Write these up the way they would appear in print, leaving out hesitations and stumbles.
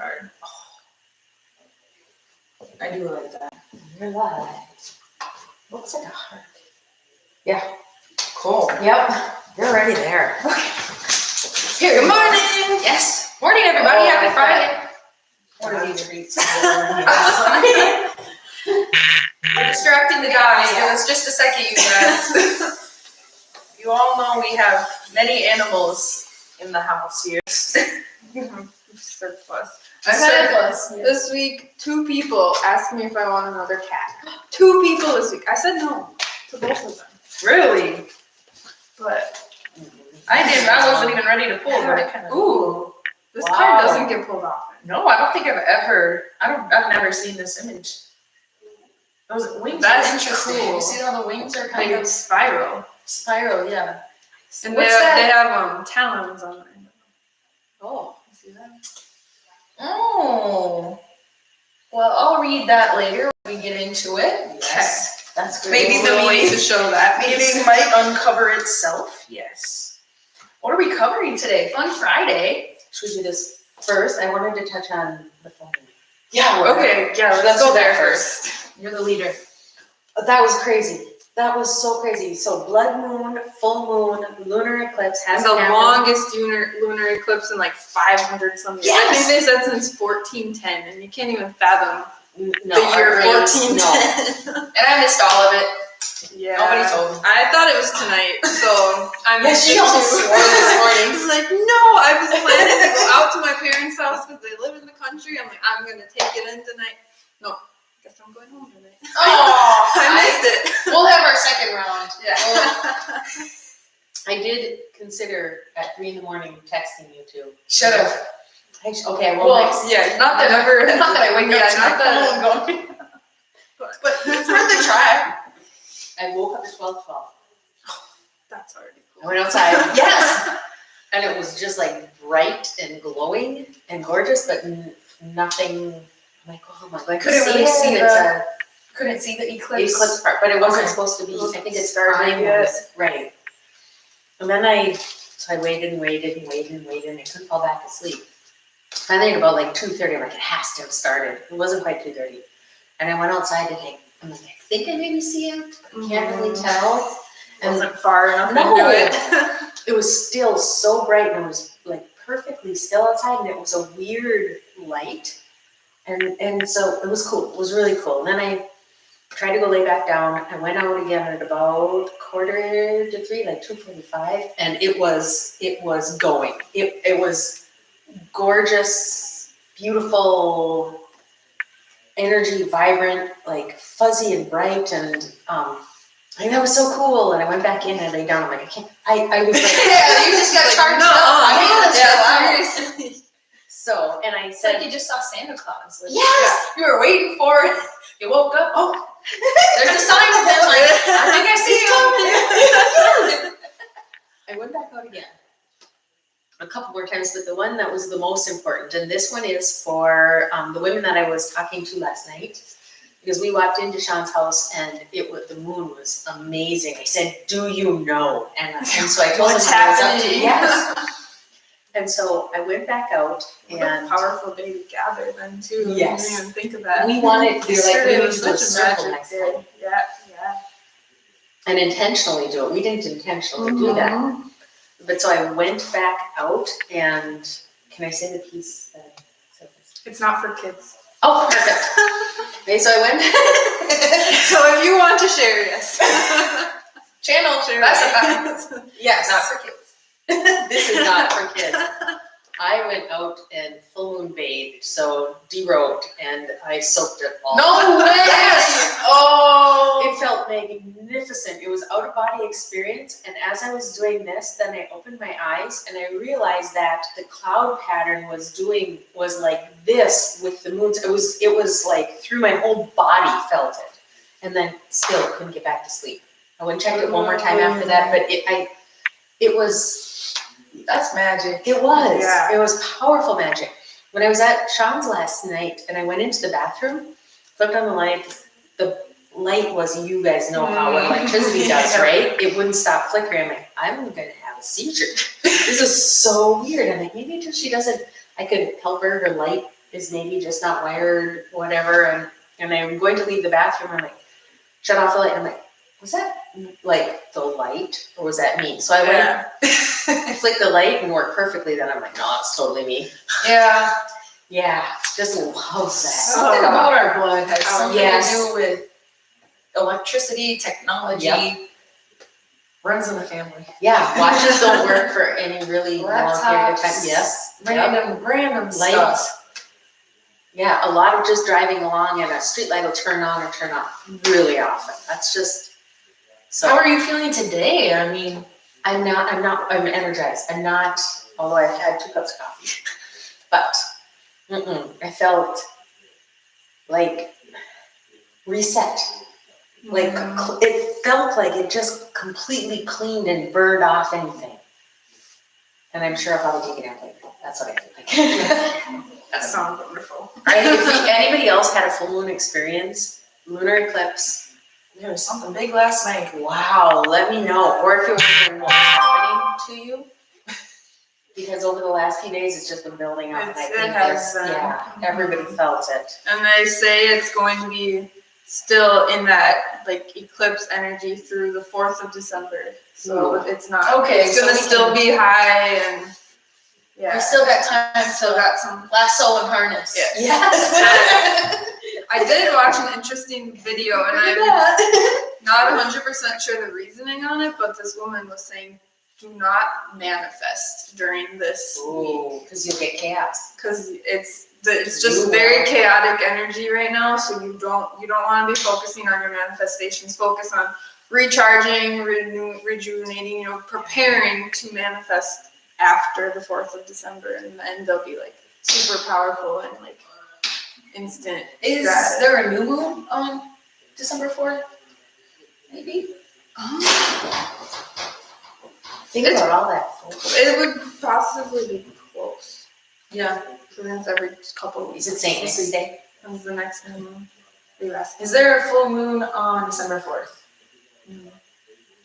hard. I do like that. Relax. Looks like a heart. Yeah. Cool. Yep. You're already there. Here, good morning. Yes. Morning, everybody. Happy Friday. What are these treats? We're distracting the dogs. Give us just a second, you guys. You all know we have many animals in the house here. Surplus. I've had this week 2 people asked me if I want another cat. 2 people this week. I said no to both of them. Really? But I didn't. I wasn't even ready to pull, but it kind of. Ooh, this Wow. card doesn't get pulled often. No, I don't think I've never seen this image. Those wings That's are interesting. cool. You see how the wings are Like kind of it's spiral. spiral, yeah. And What's they that? have talons on it. Oh. You see that? Oh. Well, I'll read that later when we get into it. Yes. That's great. Maybe the We'll wait meeting to show that. meeting might uncover itself. Yes. What are we covering today? Fun Friday. Should we do this first? I wanted to touch on the phone. Yeah. Okay, yeah, let's go there first. You're the leader. That was crazy. That was so crazy. So blood moon, full moon, lunar eclipse has And the happened. longest lunar eclipse in like 500 something. Yes! They said since 1410, and you can't even fathom No, the year our brains, 1410. And I missed all of it. Yeah. Nobody told me. I thought it was tonight, so I Yeah, missed she it almost too. swore this morning. I was like, no, I was planning to go out to my parents' house because they live in the country. I'm like, I'm gonna take it in tonight. No, guess I'm going home tonight. Oh, I missed it. We'll have our second round. Yeah. I did consider at 3 a.m. texting you two. Should have. Okay, well, Well, next. Yeah, Not that I wake up to my not that- phone going. But it's worth a try. I woke up at 12:12. That's already I cool. went outside. Yes. And it was just like bright and glowing and gorgeous, but nothing. I'm like, oh my god! Couldn't really see it's the Couldn't see the a eclipse. eclipse part, but it wasn't Okay. supposed to be. I think it Starting started yet. was right. And then I waited and waited and waited and waited, and I couldn't fall back asleep. Finally, at about like 2:30, I'm like, it has to have started. It wasn't quite 2:30, and I went outside and I'm like, I think I maybe see it. I can't really tell. It wasn't far enough No. into it. It was still so bright, and it was like perfectly still outside, and it was a weird light, and so it was cool. It was really cool. And then I tried to go lay back down. I went out again at about 2:45, like 2:45, and it was going. It was gorgeous, beautiful, energy, vibrant, like fuzzy and bright, and that was so cool. And I went back in and lay down. I'm like, I can't. I was like, Yeah, you just got charged no, up. I mean, yeah, seriously. so, and I It's said, like you just saw Santa Claus. Like, yes. You were waiting for it. You woke up. Oh, there's a sign of him. Like, I think I see him. I went back out again a couple more times, but the one that was the most important, and this one is for the women that I was talking to last night, because we walked into Sean's house and the moon was amazing. I said, "Do you know?" And so I told What's him I was up to- happening? Yes. And so I went back out, What a and powerful day to gather then too. Yes. I didn't even think of that. we wanted. They're like, Sure, we it need was to do a such a circle magic next day. time, Yeah. and intentionally do it. We didn't intentionally do that. Mhm. But so I went back out, and can I say the piece that I said this? It's not for kids. Oh, perfect. Okay, so I went. So if you want to share, yes. Channel. Share That's it. Yes. not for kids. This is not for kids. I went out and full moon bathed, so derobed, and I soaked it all. No way. Yes. Oh. It felt magnificent. It was out of body experience, and as I was doing this, then I opened my eyes and I realized that the cloud pattern was like this with the moons. It was like through my whole body felt it, and then still couldn't get back to sleep. I went and checked it one more time after that, but it was. That's magic. It was. Yeah. It was powerful magic. When I was at Sean's last night and I went into the bathroom, flipped on the light, the light was, you guys know how electricity does, right? It wouldn't stop flickering. I'm like, I'm going to have a seizure. This is so weird. I'm like, maybe until she doesn't, I could help her light is maybe just not wired, whatever. And I'm going to leave the bathroom. I'm like, shut off the light. I'm like, was that like the light or was that me? So I went, I flicked the light and worked perfectly. Then I'm like, no, it's totally me. Yeah. Yeah, just love that. Something about our blood has something Yes. to do with electricity, technology. Yep. Runs in the family. Yeah, watches don't work for any really long period of time. Laptops, Yes. Random Lights. stuff. Yeah, a lot of just driving along and a street light will turn on or turn off really often. That's just so. How are you feeling today? I mean, I'm energized. I'm not, although I've had 2 cups of coffee, but I felt like reset. Like it felt like it just completely cleaned and burned off anything. And I'm sure I'll probably take it out later. That's what I feel like. that sounds wonderful. If anybody else had a full moon experience, lunar eclipse, There was something big last night. wow, let me know. Or if you're wondering what's happening to you. Because over the last few days, it's just been building up. And I think It has been. yeah, everybody felt it. And they say it's going to be still in that like eclipse energy through the 4th of December. So it's not Okay, it's gonna so we still be high and We still got time still to got some. lasso and harness. Yes. Yes. I did watch an interesting video and I'm not 100% sure the reasoning on it, but this woman was saying do not manifest during this week Because you'll get chaos. because it's just very chaotic energy right now. So you don't want to be focusing on your manifestations. Focus on recharging, rejuvenating, preparing to manifest after the 4th of December, and then they'll be like super powerful and like instant. Is there a new moon on December 4th? Maybe? Think about all that. It would possibly be close. Yeah. So that's every couple of weeks. Is it St. Nick's Day? When's the next new moon? Is there a full moon on December 4th?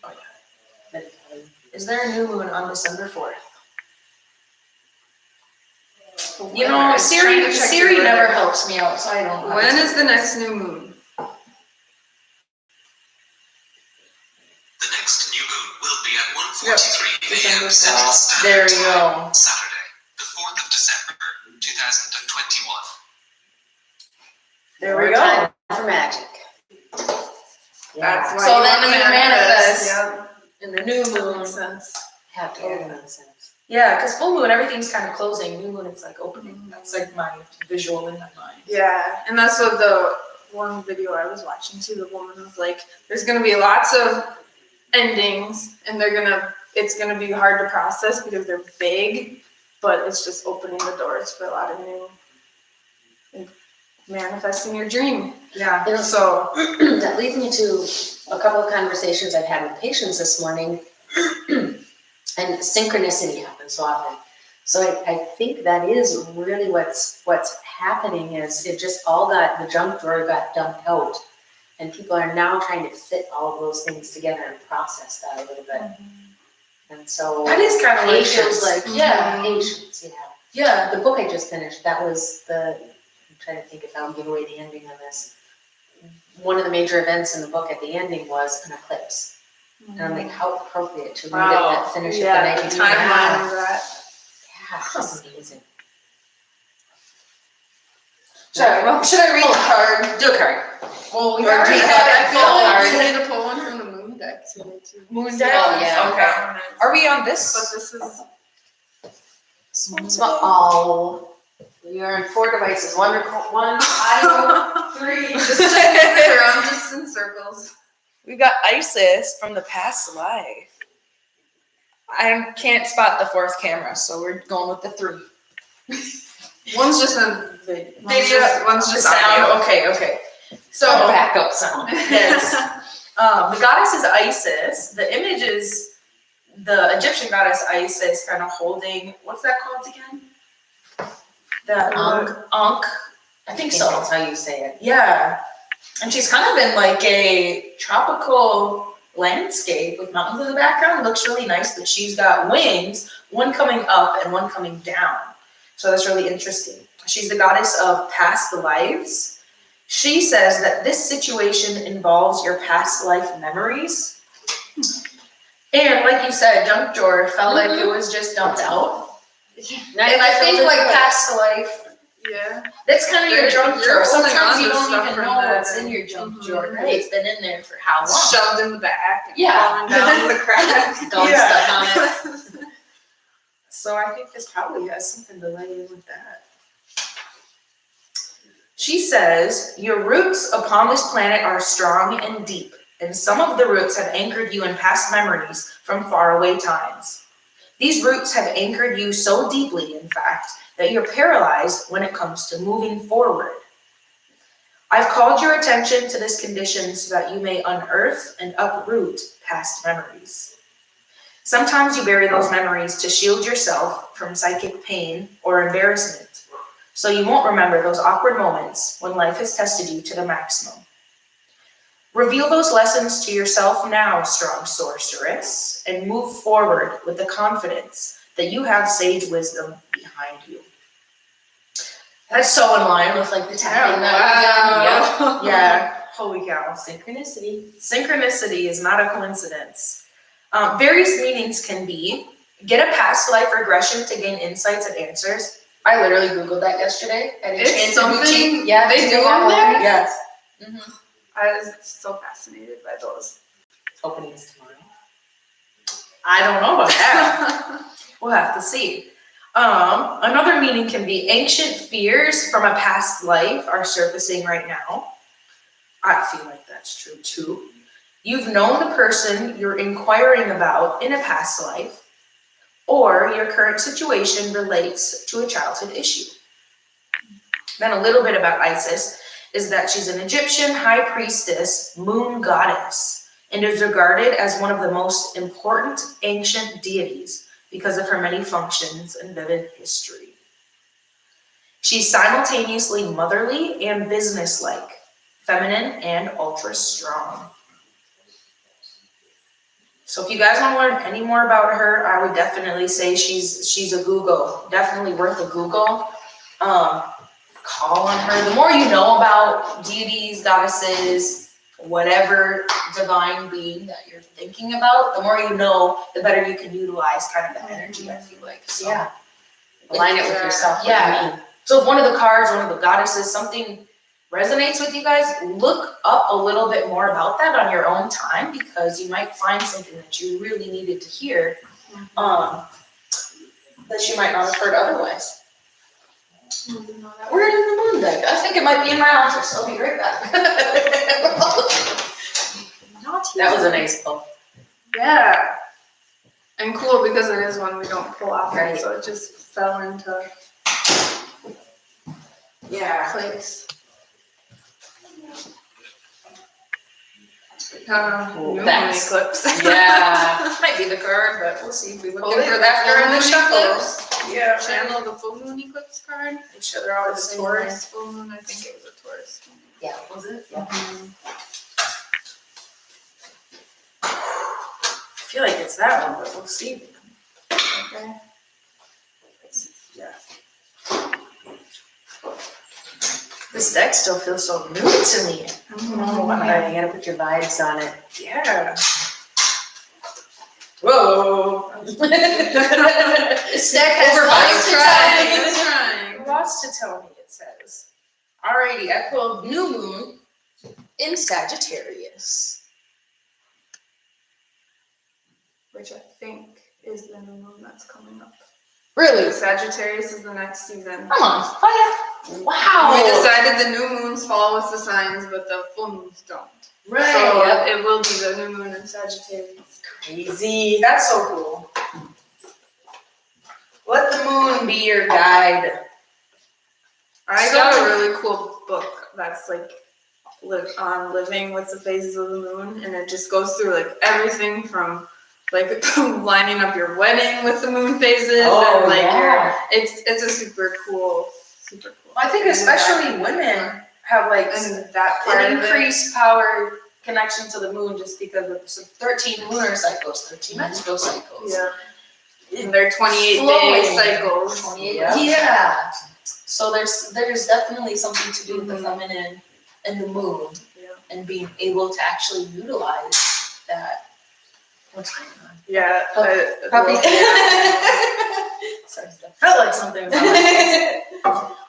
Oh, yeah. Is there a new moon on December 4th? You know, Siri never helps me out, so I don't know. When is the next new moon? The next new moon will be at 1:43 a.m. December Central Standard There you Time, go. Saturday, the 4th of December, 2021. There we go. For magic. That's why So you then wanna you manifest. Yep. In the new That moon. makes sense. Have to have nonsense. Yeah, because full moon, everything's kind of closing. New moon, it's like opening. That's like my visual in my mind. Yeah, and that's what the one video I was watching too. The woman was like, "There's gonna be lots of endings, and it's gonna be hard to process because they're big, but it's just opening the doors for a lot of new, like, manifesting your dream." Yeah. You know, So that leads me to a couple of conversations I've had with patients this morning. And synchronicity happens so often. So I think that is really what's happening is it just all the junk drawer got dumped out. And people are now trying to fit all of those things together and process that a little bit. And so That is kind of what it patience. feels like. Yeah. Patience, yeah. Yeah. The book I just finished, that was I'm trying to think if I'll give away the ending on this. One of the major events in the book at the ending was an eclipse. And I'm like, how appropriate to read it and finish it the night the before. timeline of that. Yeah, it's just amazing. Should I read the card? Do a card. Well, we already I had a feel full like card. we need to pull one from the moon deck today too. Moon deck? Oh, yeah. Okay. Are we on But this? this is Oh, we are in 4 devices. One audio, 3. just moving around just in circles. We got Isis from the past life. I can't spot the 4th camera, so we're going with the 3. One's just a video. One's just sound. audio. Okay. So backup sound. yes, the goddess is Isis. The image is the Egyptian goddess Isis, kind of holding. What's that called again? The Ankh. I think so. That's how you say it. Yeah. And she's kind of in like a tropical landscape with mountains in the background. It looks really nice, but she's got wings, one coming up and one coming down. So that's really interesting. She's the goddess of past lives. She says that this situation involves your past life memories. And like you said, junk drawer felt like it was just dumped out. And I think like past life, Yeah. that's kind of your junk You're drawer. holding Sometimes on you to don't stuff even from know that what's in and- your junk Mhm. drawer. Right? It's been in there for how long? Shoved in the back and Yeah. falling down the crack. Don't Yeah. step on it. So I think this probably has something to lay in with that. She says, your roots upon this planet are strong and deep, and some of the roots have anchored you in past memories from faraway times. These roots have anchored you so deeply, in fact, that you're paralyzed when it comes to moving forward. I've called your attention to this condition so that you may unearth and uproot past memories. Sometimes you bury those memories to shield yourself from psychic pain or embarrassment, so you won't remember those awkward moments when life has tested you to the maximum. Reveal those lessons to yourself now, strong sorceress, and move forward with the confidence that you have sage wisdom behind you. That's so in line with like the tapping that we've done. Yeah, holy cow. Synchronicity. Synchronicity is not a coincidence. Various meanings can be, get a past life regression to gain insights and answers. I literally Googled that yesterday. And It's something Yeah, they do have over there? Yes. I was so fascinated by those. Openings tomorrow. I don't know about that. We'll have to see. Another meaning can be ancient fears from a past life are surfacing right now. I feel like that's true too. You've known the person you're inquiring about in a past life, or your current situation relates to a childhood issue. Then a little bit about Isis is that she's an Egyptian high priestess, moon goddess, and is regarded as one of the most important ancient deities because of her many functions and vivid history. She's simultaneously motherly and businesslike, feminine and ultra strong. So if you guys want to learn any more about her, I would definitely say she's a Google, definitely worth a Google. Call on her. The more you know about deities, goddesses, whatever divine being that you're thinking about, the more you know, the better you can utilize kind of the energy, I feel like. So, Yeah. Align it with yourself. Yeah. So if one of the cards, one of the goddesses, something resonates with you guys, look up a little bit more about that on your own time, because you might find something that you really needed to hear that you might not have heard otherwise. Where is the moon deck? I think it might be in my office. I'll be right back. That was a nice pull. Yeah. And cool because it is one we don't pull off, Right. so it just fell into place. Cool. New moon That's- eclipse. Yeah. Might be the card, but we'll see if we look Hold it for for that the during the full shuffle. moon Yeah. Channel the full moon eclipse card. Make sure they're all the The same. Taurus full moon. I think it was a Taurus. Yeah, was it? Yeah. I feel like it's that one, but we'll see. Okay. Yeah. This deck still feels so new to me. I don't know why. You gotta put your vibes on it. Yeah. Whoa. This deck has lots to tell me, it says. Alrighty, I pulled new moon in Sagittarius. Which I think is the new moon that's coming up. Really? Sagittarius is the next season. Come on. Oh yeah. Wow. We decided the new moons follow with the signs, but the full moons don't. Right. So Yep. it will be the new moon in Sagittarius. Crazy. That's so cool. Let the moon be your guide. I got a really cool book that's like living with the phases of the moon, and it just goes through like everything from like lining up your wedding with the moon phases, Oh, and like yeah. it's a super cool. I think especially women have like And that part an of it. increased power connection to the moon just because of some 13 lunar cycles, 13 menstrual cycles. Yeah. in their 28-day Flowing. cycles. 28 Yeah. days. So there's definitely something to do with the feminine and the moon Yeah. and being able to actually utilize that. What's going on? Yeah. Puppy. Sorry, Steph. Felt like something was on my face.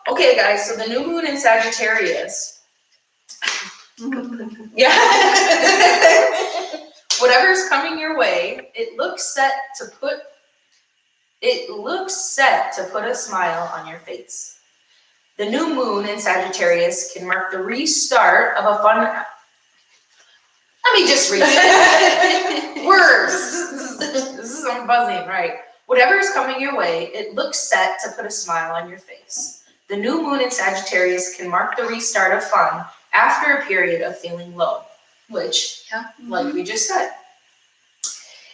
Okay, guys, so the new moon in Sagittarius. Yeah. Whatever's coming your way, it looks set to put a smile on your face. The new moon in Sagittarius can mark the restart of a fun. Let me just read it. Words. This is I'm buzzing, right? Whatever is coming your way, it looks set to put a smile on your face. The new moon in Sagittarius can mark the restart of fun after a period of feeling low, which, like we just said.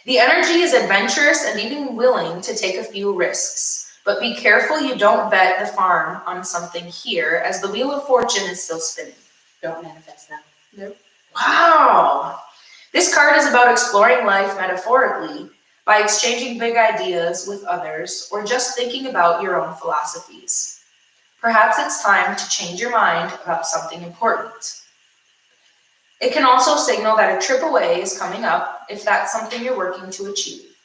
The energy is adventurous and even willing to take a few risks, but be careful you don't bet the farm on something here, as the wheel of fortune is still spinning. Don't manifest now. Nope. Wow. This card is about exploring life metaphorically by exchanging big ideas with others or just thinking about your own philosophies. Perhaps it's time to change your mind about something important. It can also signal that a trip away is coming up if that's something you're working to achieve.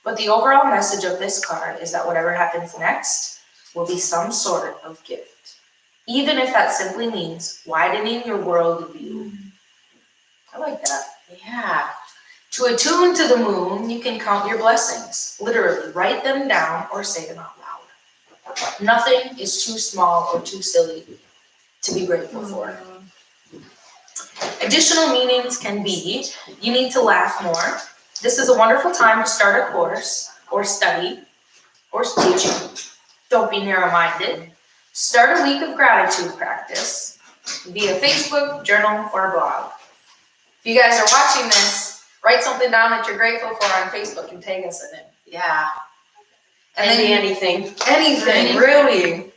But the overall message of this card is that whatever happens next will be some sort of gift, even if that simply means widening your world view. I like that. Yeah. To attune to the moon, you can count your blessings. Literally, write them down or say them out loud. Nothing is too small or too silly to be grateful for. Additional meanings can be, you need to laugh more. This is a wonderful time to start a course or study or teaching. Don't be narrow-minded. Start a week of gratitude practice via Facebook, journal, or blog. If you guys are watching this, write something down that you're grateful for on Facebook and tag us in it. Yeah. And Maybe then anything. anything, really.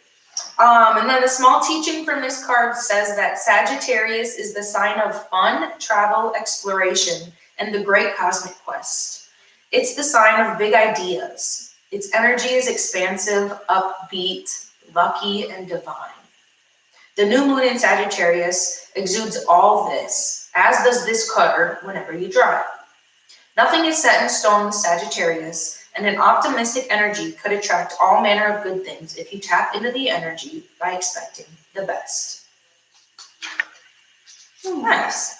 And then the small teaching from this card says that Sagittarius is the sign of fun, travel, exploration, and the great cosmic quest. It's the sign of big ideas. Its energy is expansive, upbeat, lucky, and divine. The new moon in Sagittarius exudes all this, as does this card whenever you draw it. Nothing is set in stone with Sagittarius, and an optimistic energy could attract all manner of good things if you tap into the energy by expecting the best. Nice.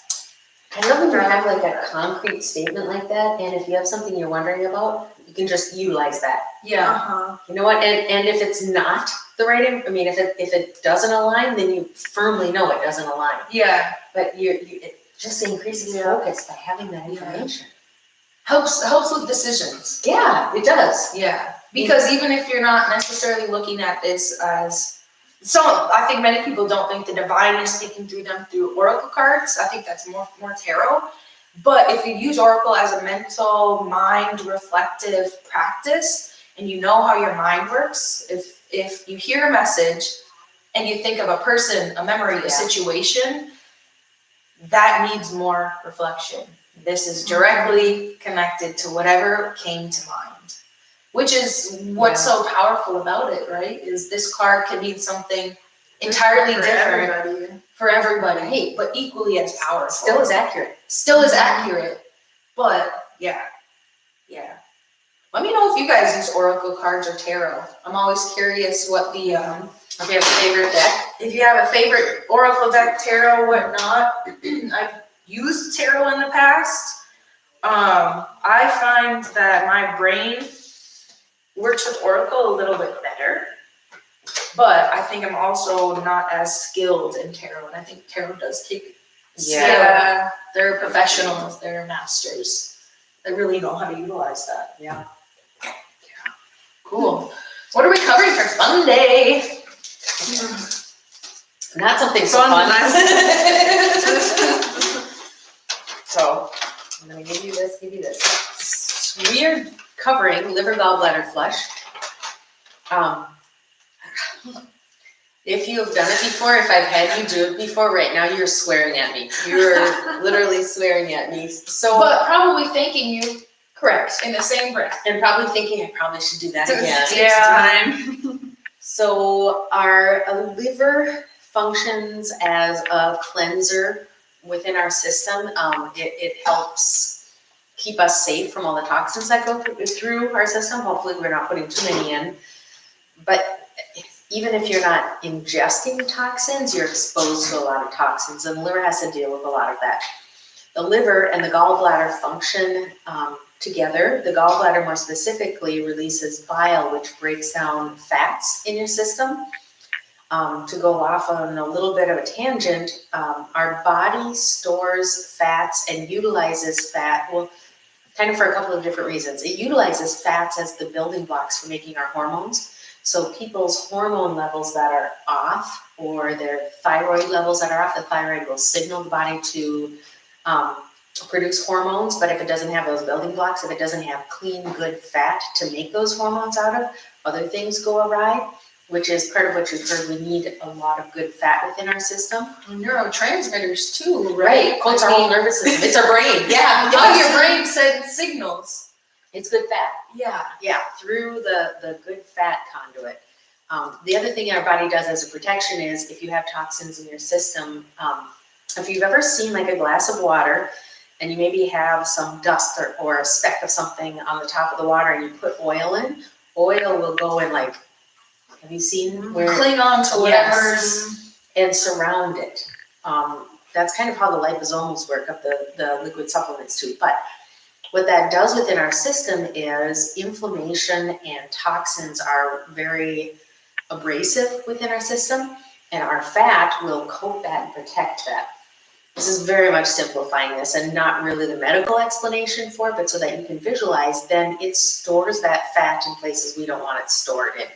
I love when you have like a concrete statement like that, and if you have something you're wondering about, you can just utilize that. Yeah. You know what? And if it's not the right, if it doesn't align, then you firmly know it doesn't align. Yeah. But it just increases focus by having that information. Helps with decisions. Yeah, it does. Yeah. Because even if you're not necessarily looking at this as I think many people don't think the divine is speaking through them through oracle cards. I think that's more tarot. But if you use oracle as a mental, mind reflective practice, and you know how your mind works, if you hear a message and you think of a person, a memory, a situation, that needs more reflection. This is directly connected to whatever came to mind, which is what's so powerful about it, right? Is this card can mean something entirely different for everybody, but equally as powerful. Still as accurate. But yeah. Let me know if you guys use oracle cards or tarot. I'm always curious what the If you have a favorite deck. if you have a favorite oracle deck, tarot, whatnot. I've used tarot in the past. I find that my brain works with oracle a little bit better, but I think I'm also not as skilled in tarot, and I think tarot does take skill. They're professionals, they're masters. They really know how to utilize that. Yeah. Cool. What are we covering for Fun Day? Not something so fun. So, I'm going to give you this. We are covering liver gallbladder flush. If you have done it before, if I've had you do it before, right now you're swearing at me. You're literally swearing at me. So, But probably thanking you Correct. in the same breath. And probably thinking I probably should do that again. Takes time. So our liver functions as a cleanser within our system. It helps keep us safe from all the toxins that go through our system. Hopefully we're not putting too many in. But even if you're not ingesting toxins, you're exposed to a lot of toxins, and the liver has to deal with a lot of that. The liver and the gallbladder function together. The gallbladder more specifically releases bile, which breaks down fats in your system. To go off on a little bit of a tangent, our body stores fats and utilizes fat, well, kind of for a couple of different reasons. It utilizes fats as the building blocks for making our hormones. So people's hormone levels that are off, or their thyroid levels that are off, the thyroid will signal the body to produce hormones, but if it doesn't have those building blocks, if it doesn't have clean, good fat to make those hormones out of, other things go awry, which is part of what you've heard. We need a lot of good fat within our system. Neurotransmitters too, Right, it's our whole nervous system, it's our brain. Yeah, how your brain sends signals. It's good fat. Yeah. Through the good fat conduit. The other thing our body does as a protection is if you have toxins in your system, if you've ever seen like a glass of water and you maybe have some dust or a speck of something on the top of the water and you put oil in, oil will go and like, have you seen where? Cling on to whatever's. And surround it. That's kind of how the liposomes work of the liquid supplements too. But what that does within our system is inflammation and toxins are very abrasive within our system, and our fat will coat that and protect that. This is very much simplifying this and not really the medical explanation for it, but so that you can visualize, then it stores that fat in places we don't want it stored in.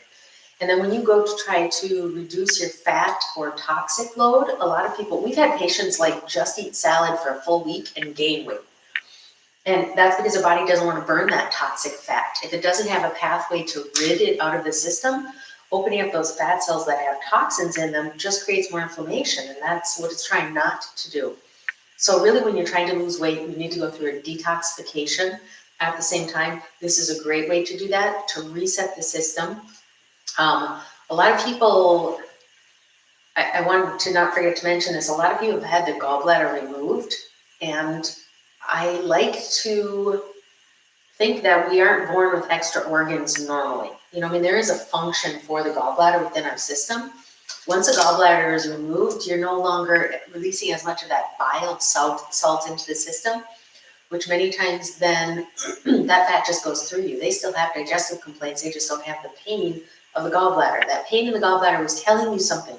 And then when you go to try to reduce your fat or toxic load, a lot of people, we've had patients like just eat salad for a full week and gain weight. And that's because the body doesn't want to burn that toxic fat. If it doesn't have a pathway to rid it out of the system, opening up those fat cells that have toxins in them just creates more inflammation, and that's what it's trying not to do. So really when you're trying to lose weight, you need to go through a detoxification at the same time. This is a great way to do that, to reset the system. A lot of people, I wanted to not forget to mention this, a lot of people have had their gallbladder removed, and I like to think that we aren't born with extra organs normally. You know, I mean, there is a function for the gallbladder within our system. Once a gallbladder is removed, you're no longer releasing as much of that bile salt into the system, which many times then that fat just goes through you. They still have digestive complaints, they just don't have the pain of the gallbladder. That pain in the gallbladder was telling you something.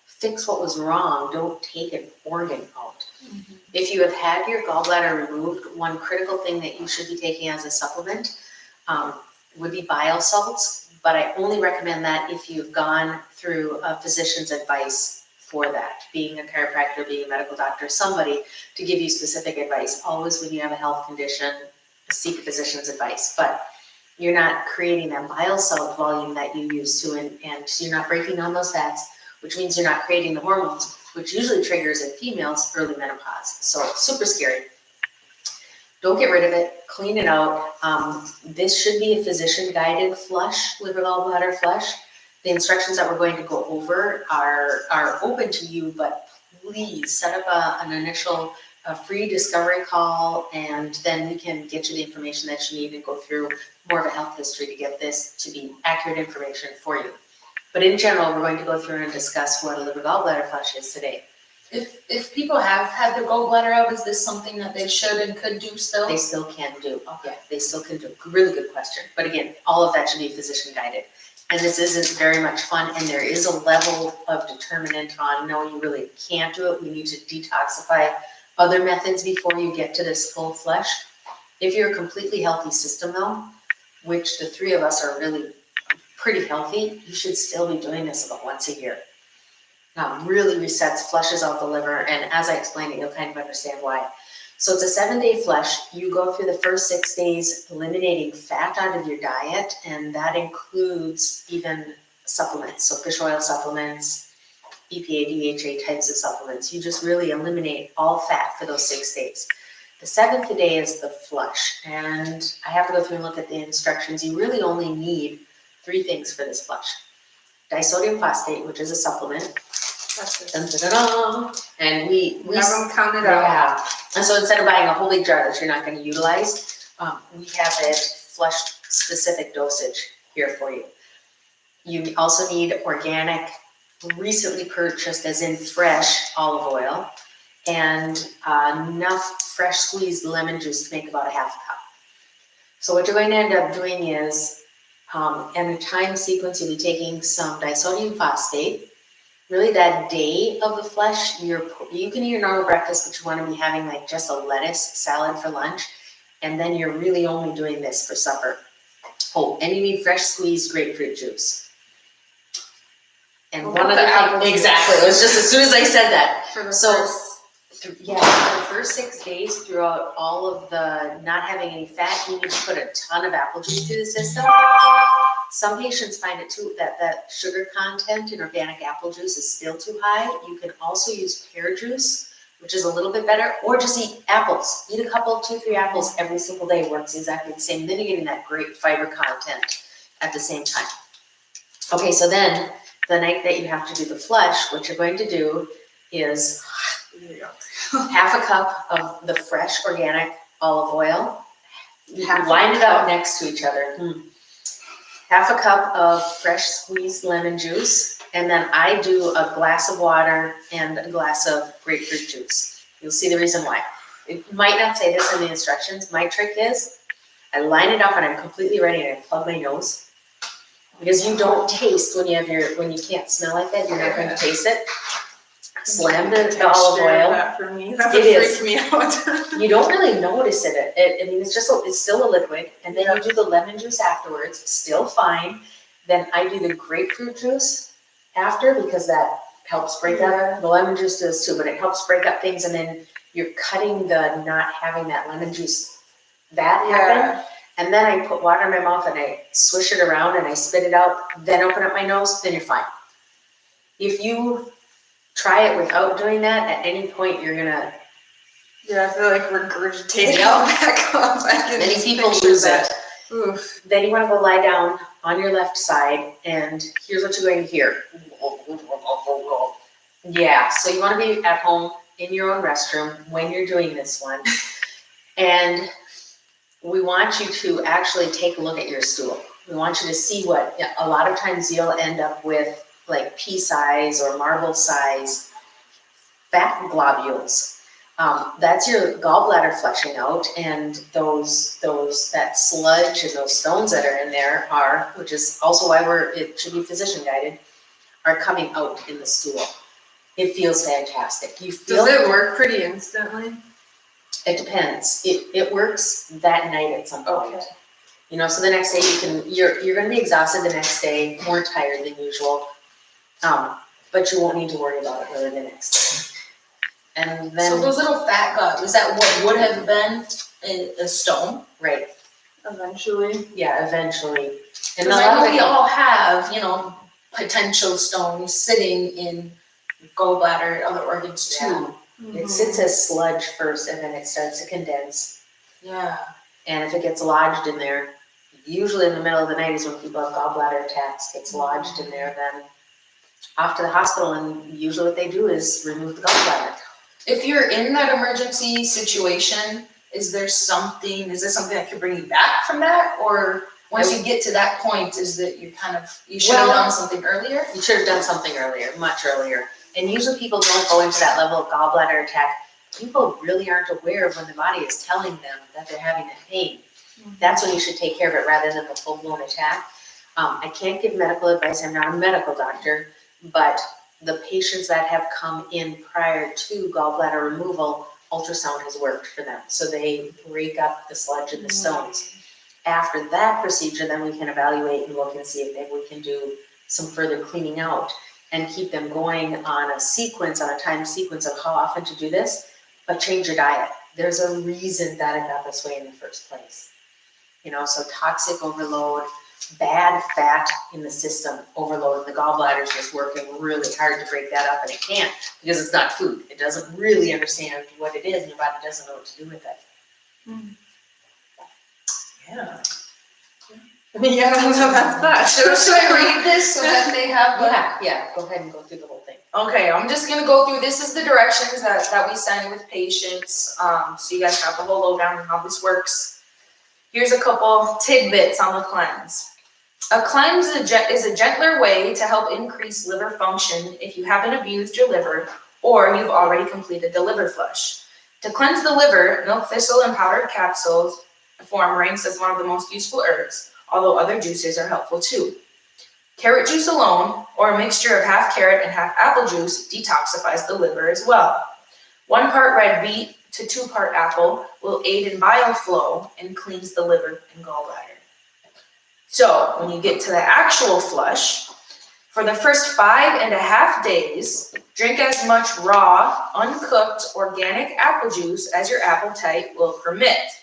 Fix what was wrong, don't take an organ out. Mm-hmm. If you have had your gallbladder removed, one critical thing that you should be taking as a supplement would be bile salts, but I only recommend that if you've gone through a physician's advice for that, being a chiropractor, being a medical doctor, somebody to give you specific advice. Always when you have a health condition, seek a physician's advice, but you're not creating that bile salt volume that you used to, and you're not breaking down those fats, which means you're not creating the hormones, which usually triggers in females early menopause. So super scary. Don't get rid of it, clean it out. This should be a physician-guided flush, liver gallbladder flush. The instructions that we're going to go over are open to you, but please set up an initial free discovery call, and then we can get you the information that you need and go through more of a health history to get this to be accurate information for you. But in general, we're going to go through and discuss what a liver gallbladder flush is today. If people have had their gallbladder out, is this something that they should and could do still? They still can do. Okay, they still can do. Really good question. But again, all of that should be physician guided. And this isn't very much fun, and there is a level of determinant on, no, you really can't do it. We need to detoxify other methods before you get to this full flush. If you're a completely healthy system though, which the three of us are really pretty healthy, you should still be doing this about once a year. Really resets, flushes out the liver, and as I explain it, you'll kind of understand why. So it's a 7-day flush. You go through the first 6 days eliminating fat out of your diet, and that includes even supplements, so fish oil supplements, EPA, DHA types of supplements. You just really eliminate all fat for those 6 days. The 7th day is the flush, and I have to go through and look at the instructions. You really only need 3 things for this flush. Disodium phosphate, which is a supplement. That's it. Dun, dun, dun, dun. And we Have them count it out. yeah. And so instead of buying a whole big jar that you're not going to utilize, we have a flush specific dosage here for you. You also need organic, recently purchased, as in fresh olive oil, and enough fresh squeezed lemon juice to make about a half a cup. So what you're going to end up doing is, in a time sequence, you'll be taking some disodium phosphate. Really, that day of the flush, you can eat your normal breakfast, but you want to be having like just a lettuce salad for lunch, and then you're really only doing this for supper. Oh, and you need fresh squeezed grapefruit juice. And We'll one put other the apple thing, juice. exactly, it was just as soon as I said that. For the So, first. yeah, for the first 6 days, throughout all of the not having any fat, you need to put a ton of apple juice through the system. Some patients find it too, that sugar content in organic apple juice is still too high. You can also use pear juice, which is a little bit better, or just eat apples. Eat a couple, 2-3 apples every single day, works exactly the same. Then you're getting that great fiber content at the same time. Okay, so then the night that you have to do the flush, what you're going to do is half a cup of the fresh organic olive oil. Line it up next to each other. Half a cup of fresh squeezed lemon juice, and then I do a glass of water and a glass of grapefruit juice. You'll see the reason why. It might not say this in the instructions. My trick is I line it up and I'm completely ready and I plug my nose. Because you don't taste when you can't smell like that, you're not going to taste it. Slam the olive oil. That for me. That It would is. freak me out. You don't really notice it. I mean, it's still a liquid, and then you do the lemon juice afterwards, still fine. Then I do the grapefruit juice after, because that helps break up. The lemon juice does too, but it helps break up things, and then you're cutting the not having that lemon juice happen. And then I put water in my mouth and I swish it around and I spit it out, then open up my nose, then you're fine. If you try it without doing that, at any point you're gonna Yeah, I feel like regurgitating all back up. Many people lose it. Oof. Then you want to go lie down on your left side, and here's what you're going to hear. Yeah, so you want to be at home in your own restroom when you're doing this one. And we want you to actually take a look at your stool. We want you to see what, a lot of times you'll end up with like pea size or marble size fat globules. That's your gallbladder flushing out, and that sludge and those stones that are in there are, which is also why it should be physician guided, are coming out in the stool. It feels fantastic. You feel Does it work pretty instantly? It depends. It works that night at some point. Okay. You know, so the next day you're going to be exhausted the next day, more tired than usual, but you won't need to worry about it really the next day. And then, So those little fat globules, is that what would have been a stone? right, Eventually. yeah, eventually. And Because I know we all have, potential stones sitting in gallbladder, other organs too. It sits as sludge first, and then it starts to condense. Yeah. And if it gets lodged in there, usually in the middle of the night is when people have gallbladder attacks, gets lodged in there, then off to the hospital, and usually what they do is remove the gallbladder. If you're in that emergency situation, is this something that could bring you back from that? Or once you get to that point, is that you should have done something earlier? You should have done something earlier, much earlier. And usually people don't go into that level of gallbladder attack. People really aren't aware of when the body is telling them that they're having that pain. That's when you should take care of it rather than the full-blown attack. I can't give medical advice. I'm not a medical doctor, but the patients that have come in prior to gallbladder removal, ultrasound has worked for them. So they break up the sludge and the stones. After that procedure, then we can evaluate and look and see if maybe we can do some further cleaning out and keep them going on a time sequence of how often to do this, but change your diet. There's a reason that it got this way in the first place. So toxic overload, bad fat in the system overload, and the gallbladder is just working really hard to break that up, and it can't because it's not food. It doesn't really understand what it is, and your body doesn't know what to do with it. Yeah. Yeah, so that's that. Should I read this so that they have Yeah, go ahead and go through the whole thing. Okay, I'm just gonna go through, this is the directions that we send with patients, so you guys have the whole lowdown on how this works. Here's a couple tidbits on the cleanse. A cleanse is a gentler way to help increase liver function if you haven't abused your liver or you've already completed the liver flush. To cleanse the liver, milk thistle and powdered capsules form ranks as one of the most useful herbs, although other juices are helpful too. Carrot juice alone, or a mixture of half carrot and half apple juice, detoxifies the liver as well. 1 part red beet to 2 part apple will aid in bile flow and cleans the liver and gallbladder. So when you get to the actual flush, for the first 5.5 days, drink as much raw, uncooked, organic apple juice as your appetite will permit.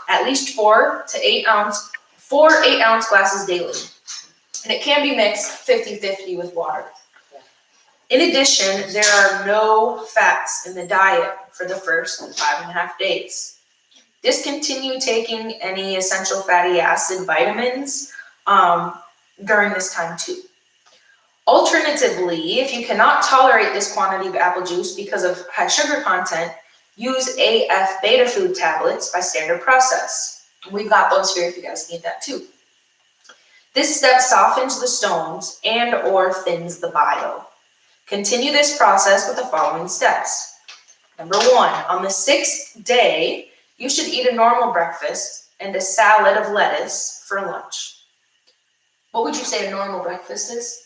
At least 4 8-ounce glasses daily. And it can be mixed 50-50 with water. In addition, there are no fats in the diet for the first 5.5 days. Discontinue taking any essential fatty acid vitamins during this time too. Alternatively, if you cannot tolerate this quantity of apple juice because of high sugar content, use AF beta food tablets by standard process. We've got those here if you guys need that too. This step softens the stones and or thins the bile. Continue this process with the following steps. Number 1, on the 6th day, you should eat a normal breakfast and a salad of lettuce for lunch. What would you say a normal breakfast is?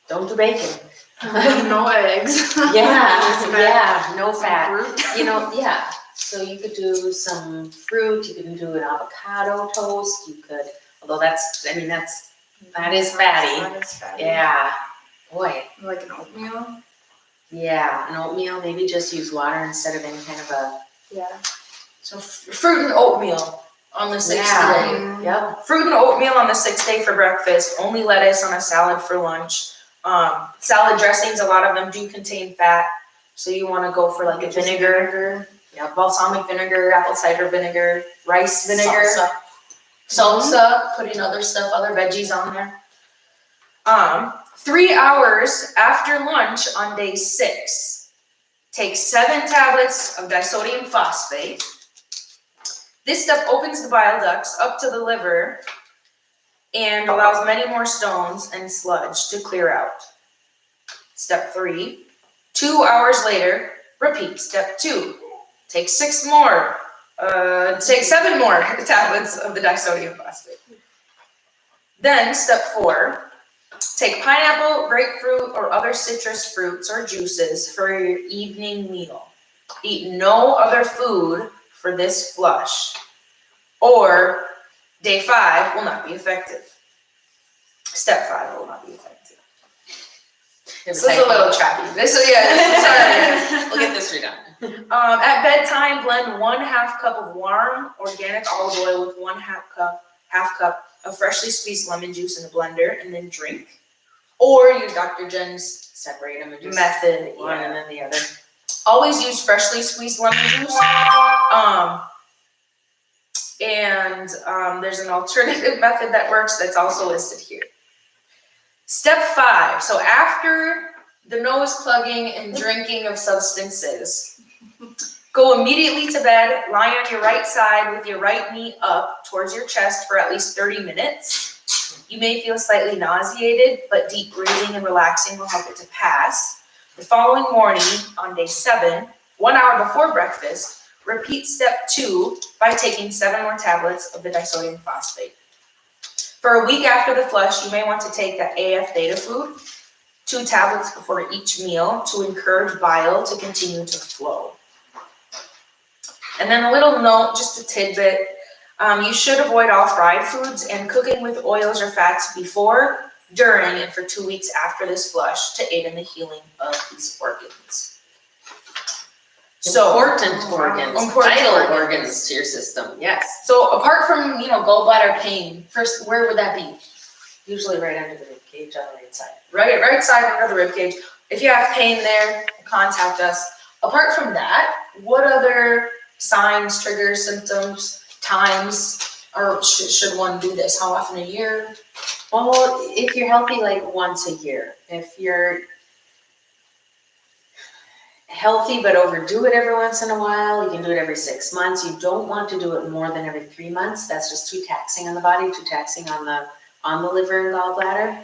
Don't do bacon. No eggs. Yeah, no fat. Fruit. Yeah. So you could do some fruit, you could do an avocado toast, you could, although that is fatty. That is fatty. Yeah, boy. Like an oatmeal. Yeah, an oatmeal, maybe just use water instead of any kind of a. Yeah. So fruit and oatmeal on the 6th day. Yep. Fruit and oatmeal on the 6th day for breakfast, only lettuce on a salad for lunch. Salad dressings, a lot of them do contain fat, so you want to go for like a vinegar. Balsamic vinegar, apple cider vinegar, rice vinegar, salsa, putting other stuff, other veggies on there. 3 hours after lunch on day 6, take 7 tablets of disodium phosphate. This step opens the bile ducts up to the liver and allows many more stones and sludge to clear out. Step 3, 2 hours later, repeat step 2. Take 7 more tablets of the disodium phosphate. Then step 4, take pineapple, grapefruit, or other citrus fruits or juices for your evening meal. Eat no other food for this flush, or day 5 will not be effective. Step 5 will not be effective. This is a little choppy. Sorry. We'll get this redone. At bedtime, blend 1/2 cup of warm organic olive oil with 1/2 cup of freshly squeezed lemon juice in a blender and then drink. Or use Dr. Jen's Separate them and just method. one and then the other. Always use freshly squeezed lemon juice. There's an alternative method that works that's also listed here. Step 5. So after the nose plugging and drinking of substances, go immediately to bed, lie on your right side with your right knee up towards your chest for at least 30 minutes. You may feel slightly nauseated, but deep breathing and relaxing will help it to pass. The following morning, on day 7, 1 hour before breakfast, repeat step 2 by taking 7 more tablets of the disodium phosphate. For a week after the flush, you may want to take the AF beta food, 2 tablets before each meal to encourage bile to continue to flow. And then a little note, just a tidbit, you should avoid all fried foods and cooking with oils or fats before, during, and for 2 weeks after this flush to aid in the healing of these organs. Important organs, vital organs. organs to your system, yes. So apart from, gallbladder pain, first, where would that be? Usually right under the rib cage on the right side. Right side under the rib cage. If you have pain there, contact us. Apart from that, what other signs, triggers, symptoms, times, or should one do this? How often a year? Well, if you're healthy, like once a year. If you're healthy but overdo it every once in a while, you can do it every 6 months. You don't want to do it more than every 3 months. That's just too taxing on the body, too taxing on the liver and gallbladder.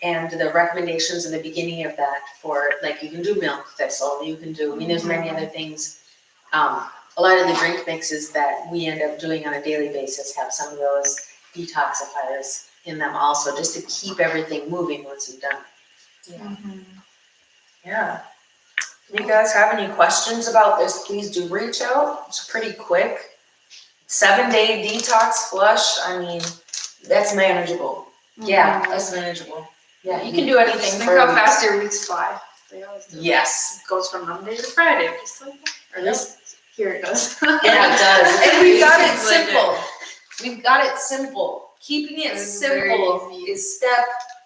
And the recommendations in the beginning of that for, like, you can do milk thistle, you can do, I mean, there's many other things. A lot of the drink mixes that we end up doing on a daily basis have some of those detoxifiers in them also, just to keep everything moving once you've done it. Yeah. If you guys have any questions about this, please do reach out. It's pretty quick. 7-day detox flush. I mean, that's manageable. Yeah, That's manageable. Yeah, you can do anything Think for how fast your weeks fly. They always do. Yes. It goes from Monday to Friday, just like that. Or this, here it goes. Yeah, it does. And we've got it It's like simple. We've got it simple. Keeping it It's very simple easy. is step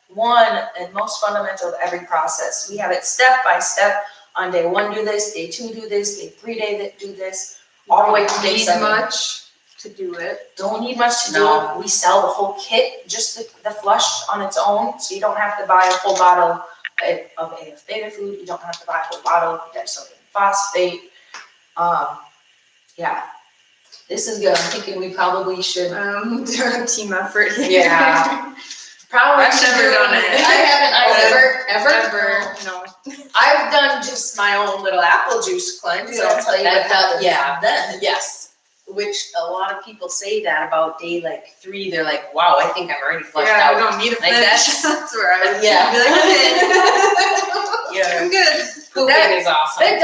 one and most fundamental of every process. We have it step by step. On day 1, do this. Day 2, do this. Day 3, do this. All the way to day Need 7. much to do it. Don't need much to do No. it. We sell the whole kit, just the flush on its own. So you don't have to buy a whole bottle of AF beta food. You don't have to buy a whole bottle of disodium phosphate. Yeah, this is good. I'm thinking we probably should. Do a team effort. Yeah. Probably I've should never do done it. I haven't. Ever. No. I've done just my own little apple juice cleanse. Yeah. I'll tell you what happens. Yeah. Then. Yes, which a lot of people say that about day like 3. They're like, wow, I think I'm already flushed Yeah, out. I don't need a Like finish. that's- That's where I would Yeah. be like, Yeah, I'm good. pooping is awesome. It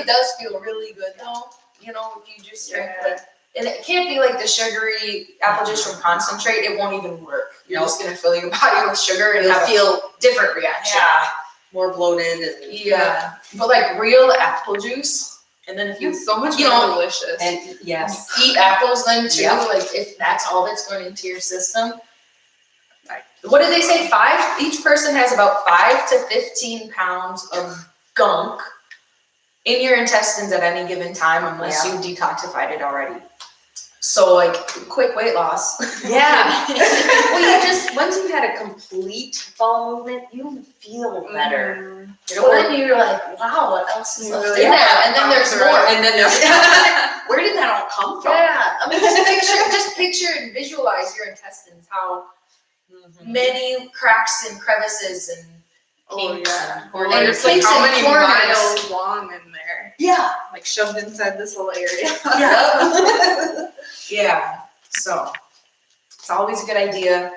does feel really good though. You know, if you just drink Yeah. like, and it can't be like the sugary apple juice from concentrate. It won't even work. You're just gonna fill your body with sugar and You'll have a feel different reaction. more bloated and Yeah. But like real apple juice, and then if you It's so much You more know, delicious. and yes, eat apples then too, Yeah. like if that's all that's going into your system. What do they say? Each person has about 5 to 15 pounds of gunk in your intestines at any given time, unless you've detoxified it already. So like quick weight loss. yeah. Well, you just once you've had a complete bowel movement, you feel better. Well, then you're like, wow, what else is You left really in there? have And then there's to more. And then there's where did that all come from? Yeah, I mean, just picture and visualize your intestines, how many cracks and crevices and Oh kinks yeah. or And it's like kinks how and many corners. miles long in there. Yeah. Like shoved inside this little area. Yeah. Yeah. So it's always a good idea.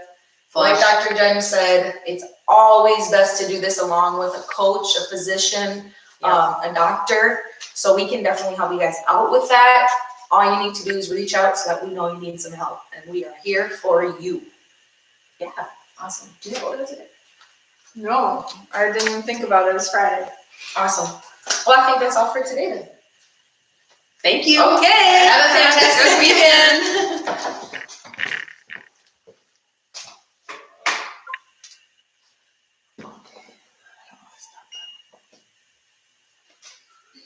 Like Dr. Jen said, it's always best to do this along with a coach, a physician, a doctor. So we can definitely help you guys out with that. All you need to do is reach out so that we know you need some help, and we are here for you. Yeah, awesome. Do you know what it is? No, I didn't even think about it. It's Friday. Awesome. Well, I think that's all for today then. Thank you. Okay. Have a fantastic Good weekend.